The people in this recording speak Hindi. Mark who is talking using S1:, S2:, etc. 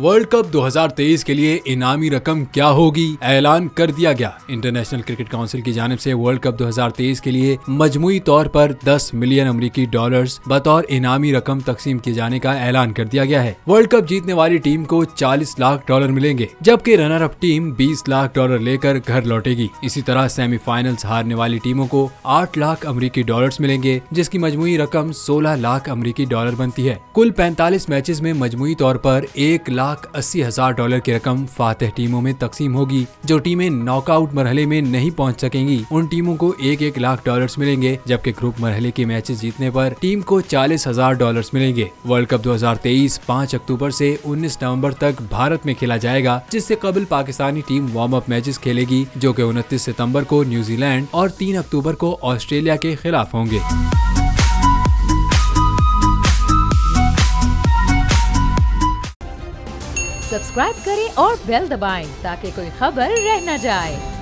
S1: वर्ल्ड कप 2023 के लिए इनामी रकम क्या होगी, ऐलान कर दिया गया। इंटरनेशनल क्रिकेट काउंसिल की जानिब से वर्ल्ड कप 2023 के लिए मजमूई तौर पर 10 मिलियन अमेरिकी डॉलर्स बतौर इनामी रकम तकसीम किए जाने का ऐलान कर दिया गया है। वर्ल्ड कप जीतने वाली टीम को 40 लाख डॉलर मिलेंगे, जबकि runner up team 20 lakh dollar लेकर घर लौटेगी। इसी तरह सेमीफाइनल्स हारने वाली टीमों को 8 लाख अमेरिकी डॉलर्स मिलेंगे, जिसकी मजमूई रकम 16 लाख अमेरिकी डॉलर बनती है। कुल 45 मैचेस में मजमूई तौर पर 1,80,000 डॉलर की रकम फातिह टीमों में तकसीम होगी। जो टीमें नॉकआउट मरहले में नहीं पहुंच सकेंगी, उन टीमों को 1-1 लाख डॉलर्स मिलेंगे, जबकि ग्रुप मरहले के मैचेस जीतने पर टीम को 40,000 डॉलर्स मिलेंगे। वर्ल्ड कप 2023 5 अक्टूबर से 19 नवंबर तक भारत में खेला जाएगा, जिससे कबल Pakistani team warm up matches खेलेगी, जो कि 29 सितंबर को न्यूजीलैंड और 3 अक्टूबर को ऑस्ट्रेलिया के खिलाफ होंगे।
S2: सब्सक्राइब करें और बेल दबाएं ताकि कोई खबर रह न जाए।